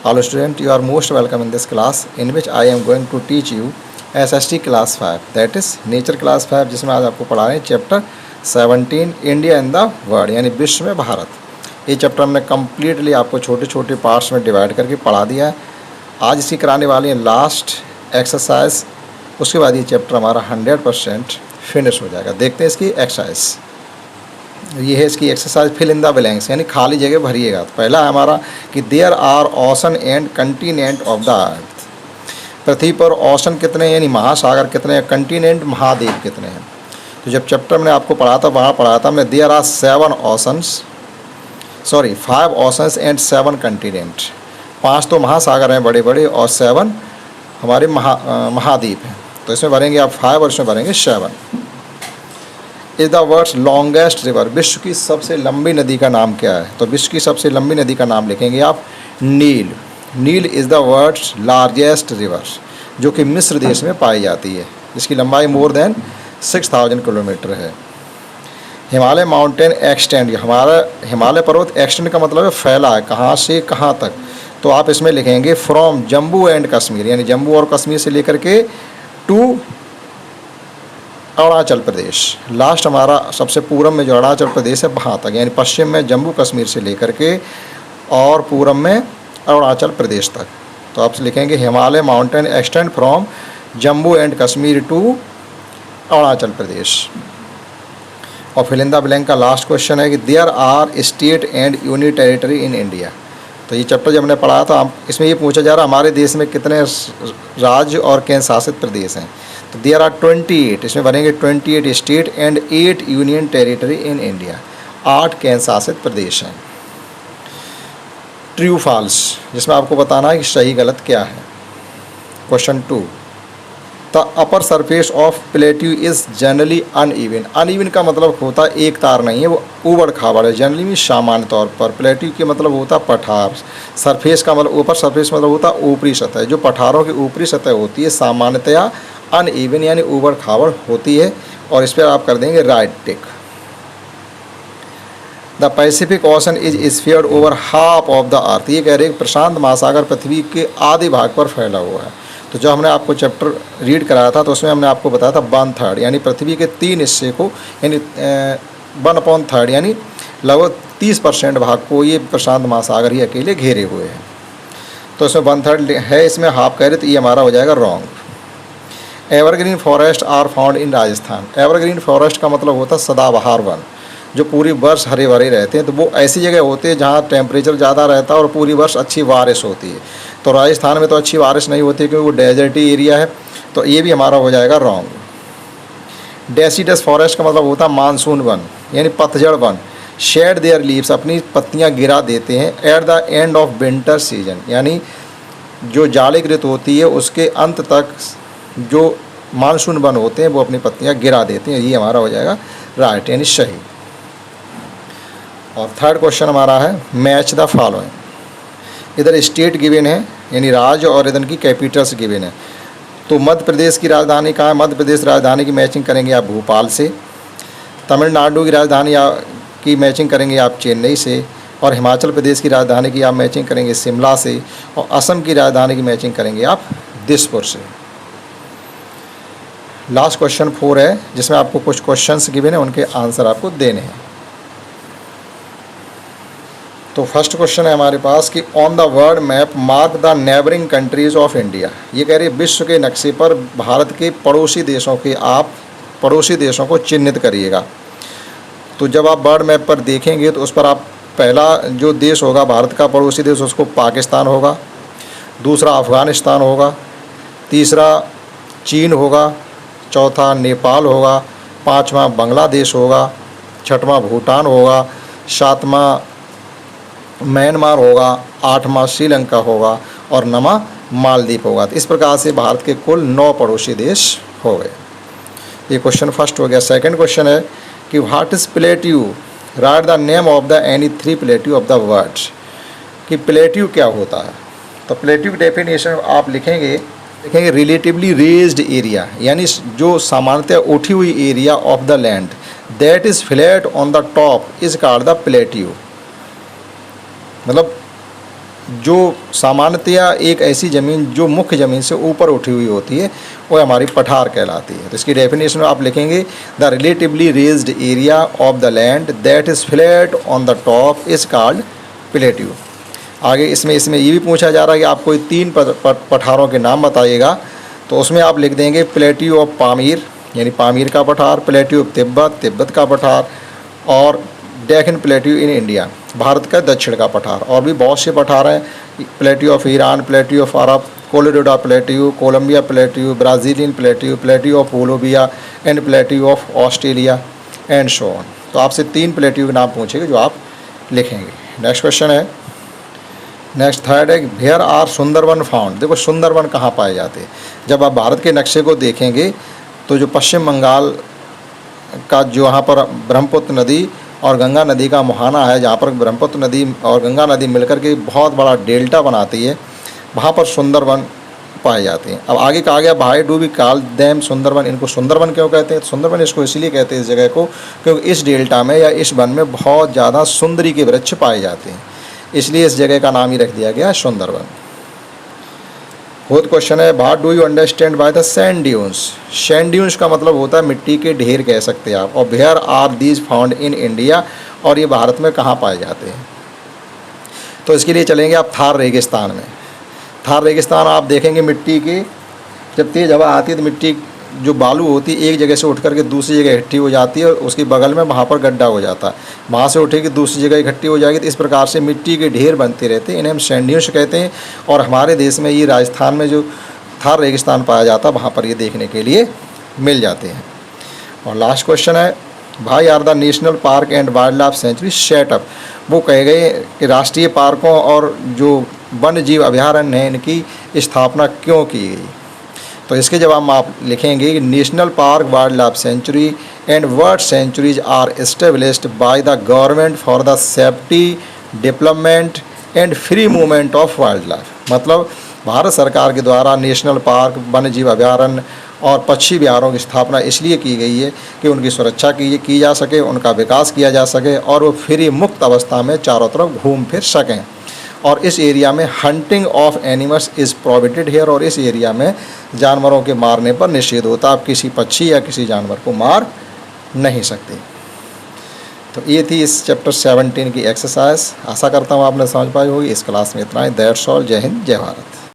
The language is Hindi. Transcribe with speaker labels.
Speaker 1: Hello student, you are most welcome in this class in which I am going to teach you SST class 5, that is nature class 5, जिसमें आज आपको पढ़ा रहे हैं chapter 17 India in the world, यानी विश्व में भारत। ये चैप्टर हमने कम्प्लीटली आपको छोटे छोटे पार्ट्स में डिवाइड करके पढ़ा दिया है। आज इसकी कराने वाली है लास्ट एक्सरसाइज, उसके बाद ये चैप्टर हमारा 100% फिनिश हो जाएगा। देखते हैं इसकी एक्सरसाइज। ये है इसकी exercise, fill in the blanks, यानी खाली जगह भरिएगा। तो पहला है हमारा कि there are ocean and continent of the earth. पृथ्वी पर ओशन कितने हैं, यानी महासागर कितने हैं, कंटिनेंट महाद्वीप कितने हैं। तो जब चैप्टर मैंने आपको पढ़ा था, वहाँ पढ़ा था हमने there are 5 oceans and 7 continent. 5 तो महासागर हैं बड़े बड़े और 7 हमारे महाद्वीप हैं। तो इसमें भरेंगे आप 5 और इसमें भरेंगे 7। Is the world's longest river, विश्व की सबसे लंबी नदी का नाम क्या है। तो विश्व की सबसे लंबी नदी का नाम लिखेंगे आप Nile. Nile is the world's largest river, जो कि मिस्र देश में पाई जाती है। इसकी लंबाई मोर देन 6000 किलोमीटर है। हिमालय माउंटेन एक्सटेंड, हमारा हिमालय पर्वत एक्सटेंड का मतलब है फैला है, कहाँ से कहाँ तक। तो आप इसमें लिखेंगे फ्रॉम जम्मू एंड कश्मीर, यानी जम्मू और कश्मीर से लेकर के टू अरुणाचल प्रदेश। लास्ट हमारा सबसे पूरब में जो अरुणाचल प्रदेश है वहाँ तक, यानी पश्चिम में जम्मू कश्मीर से लेकर के और पूरब में अरुणाचल प्रदेश तक। तो आप लिखेंगे Himalaya mountain extend from Jammu and Kashmir to Arunachal Pradesh. और फिल इन द ब्लैंक का लास्ट क्वेश्चन है कि there are state and union territory in India. तो ये चैप्टर जब हमने पढ़ा था, इसमें ये पूछा जा रहा है हमारे देश में कितने राज्य और केंद्र शासित प्रदेश हैं। तो देयर आर 28, इसमें बनेंगे 28 state and 8 union territory in India. 8 केंद्र शासित प्रदेश हैं। ट्रू फॉल्स, जिसमें आपको बताना है कि सही गलत क्या है। Question 2, the upper surface of plateau is generally uneven. Uneven का मतलब होता है एक तार नहीं है, वो ऊबड़ खाबड़ है। जनरली में सामान्य तौर पर। प्लेट्यू के मतलब होता है पठार। सरफेस का मतलब ऊपर, सरफेस मतलब होता है ऊपरी सतह। जो पठारों की ऊपरी सतह होती है सामान्यतया अनइवन यानी ऊबड़ खाबड़ होती है। और इस पर आप कर देंगे right tick. The Pacific ocean is spread over half of the earth. ये कह रहे हैं प्रशांत महासागर पृथ्वी के आधे भाग पर फैला हुआ है। तो जो हमने आपको चैप्टर रीड कराया था, तो उसमें हमने आपको बताया था 1/3, यानी पृथ्वी के 3 हिस्से को, यानी 1/3 यानी लगभग 30% भाग को ये प्रशांत महासागर ही अकेले घेरे हुए हैं। तो इसमें 1/3 है, इसमें हाफ कह रहे, तो ये हमारा हो जाएगा wrong. Evergreen forest are found in Rajasthan. Evergreen forest का मतलब होता है सदाबहार वन, जो पूरी वर्ष हरे भरे रहते हैं। तो वो ऐसी जगह होते हैं जहाँ टेम्परेचर ज़्यादा रहता है और पूरी वर्ष अच्छी बारिश होती है। तो राजस्थान में तो अच्छी बारिश नहीं होती क्योंकि वो डेजर्टी एरिया है। तो ये भी हमारा हो जाएगा रॉन्ग। डेसिडस फॉरेस्ट का मतलब होता है मानसून वन, यानी पतझड़ वन। शेड देयर लीव्स, अपनी पत्तियाँ गिरा देते हैं। At the end of winter season, यानी जो जाड़े ऋतु होती है उसके अंत तक जो मानसून वन होते हैं वो अपनी पत्तियाँ गिरा देते हैं। ये हमारा हो जाएगा राइट, यानी सही। और थर्ड क्वेश्चन हमारा है मैच द फॉलोइंग। इधर स्टेट गिवन है, यानी राज्य, और इधर की कैपिटल्स गिवन है। तो मध्य प्रदेश की राजधानी कहाँ है। मध्य प्रदेश राजधानी की मैचिंग करेंगे आप भोपाल से। तमिलनाडु की राजधानी की मैचिंग करेंगे आप चेन्नई से। और हिमाचल प्रदेश की राजधानी की आप मैचिंग करेंगे शिमला से। और असम की राजधानी की मैचिंग करेंगे आप दिसपुर से। लास्ट क्वेश्चन 4 है, जिसमें आपको कुछ क्वेश्चंस गिवन है, उनके आंसर आपको देने हैं। तो फर्स्ट क्वेश्चन है हमारे पास कि on the world map mark the neighbouring countries of India. ये कह रही है विश्व के नक्शे पर भारत के पड़ोसी देशों के आप पड़ोसी देशों को चिन्हित करिएगा। तो जब आप वर्ल्ड मैप पर देखेंगे तो उस पर आप पहला जो देश होगा भारत का पड़ोसी देश, उसको पाकिस्तान होगा। दूसरा अफ़गानिस्तान होगा। तीसरा चीन होगा। चौथा नेपाल होगा। 5वां बांग्लादेश होगा। 6वां भूटान होगा। 7वां म्यांमार होगा। 8वां श्रीलंका होगा और 9वां मालदीव होगा। तो इस प्रकार से भारत के कुल 9 पड़ोसी देश हो गए। ये क्वेश्चन फर्स्ट हो गया। सेकंड क्वेश्चन है कि what is plateau, right the name of the any 3 plateau of the world. कि प्लेट्यू क्या होता है। तो प्लेट्यू की डेफिनेशन आप लिखेंगे रिलेटिवली रेज्ड एरिया, यानी जो सामान्यतः उठी हुई area of the land that is flat on the top is called the plateau. मतलब जो सामान्यतया एक ऐसी ज़मीन जो मुख्य ज़मीन से ऊपर उठी हुई होती है वो हमारी पठार कहलाती है। तो इसकी डेफिनेशन में आप लिखेंगे the relatively raised area of the land that is flat on the top is called plateau. आगे इसमें ये भी पूछा जा रहा है कि आप कोई 3 पठारों के नाम बताइएगा, तो उसमें आप लिख देंगे प्लेट्यू ऑफ पामीर यानी पामीर का पठार, प्लेट्यू ऑफ तिब्बत का पठार, और Deccan plateau in India Bharat का दक्षिण का पठार। और भी बहुत से पठार हैं, plateau of Iran, plateau of Arab, Colorado plateau, Columbia plateau, Brazilian plateau, plateau of Bolivia and plateau of Australia and so on. तो आपसे 3 प्लेट्यू के नाम पूछेंगे जो आप लिखेंगे। नेक्स्ट क्वेश्चन है, नेक्स्ट थर्ड है, वेयर आर सुंदरवन फाउंड। देखो सुंदरवन कहाँ पाए जाते हैं। जब आप भारत के नक्शे को देखेंगे तो जो पश्चिम बंगाल का जो यहाँ पर ब्रह्मपुत्र नदी और गंगा नदी का मुहाना है, जहाँ पर ब्रह्मपुत्र नदी और गंगा नदी मिलकर के बहुत बड़ा डेल्टा बनाती है, वहाँ पर सुंदरवन पाए जाते हैं। अब आगे कहा गया भाई do we call them Sundarban. इनको सुंदरवन क्यों कहते हैं? सुंदरवन इसको इसलिए कहते हैं इस जगह को क्योंकि इस डेल्टा में या इस वन में बहुत ज़्यादा सुंदरी के वृक्ष पाए जाते हैं, इसलिए इस जगह का नाम ही रख दिया गया सुंदरवन। फोर्थ क्वेश्चन है, what do you understand by the sand dunes. Sand dunes का मतलब होता है मिट्टी के ढेर कह सकते हैं आप। और where are these found in India, और ये भारत में कहाँ पाए जाते हैं। तो इसके लिए चलेंगे आप थार रेगिस्तान में। थार रेगिस्तान आप देखेंगे मिट्टी की जब तेज़ हवा आती है तो मिट्टी जो बालू होती है एक जगह से उठ करके दूसरी जगह इकट्ठी हो जाती है और उसके बगल में वहाँ पर गड्ढा हो जाता है, वहाँ से उठेगी दूसरी जगह इकट्ठी हो जाएगी। तो इस प्रकार से मिट्टी के ढेर बनते रहते हैं, इन्हें हम सैंड ड्यून्स कहते हैं। और हमारे देश में ये राजस्थान में जो थार रेगिस्तान पाया जाता है वहाँ पर ये देखने के लिए मिल जाते हैं। और लास्ट क्वेश्चन है, भाई are the national park and wild life sanctuary setup. वो कहे गए कि राष्ट्रीय पार्कों और जो वन्य जीव अभयारण्य हैं इनकी स्थापना क्यों की गई। तो इसके जवाब में आप लिखेंगे कि national park, wild life sanctuary and bird sanctuaries are established by the government for the safety, development and free movement of wild life. मतलब भारत सरकार के द्वारा नेशनल पार्क, वन्य जीव अभयारण्य और पक्षी विहारों की स्थापना इसलिए की गई है कि उनकी सुरक्षा की जा सके, उनका विकास किया जा सके और वो फ्री मुक्त अवस्था में चारों तरफ घूम फिर सकें। और इस एरिया में hunting of animals is prohibited here. और इस एरिया में जानवरों के मारने पर निषेध होता है, आप किसी पक्षी या किसी जानवर को मार नहीं सकते। तो ये थी इस चैप्टर 17 की एक्सरसाइज। आशा करता हूँ आपने समझ पाई होगी। इस क्लास में इतना ही। That's all. जय हिंद, जय भारत।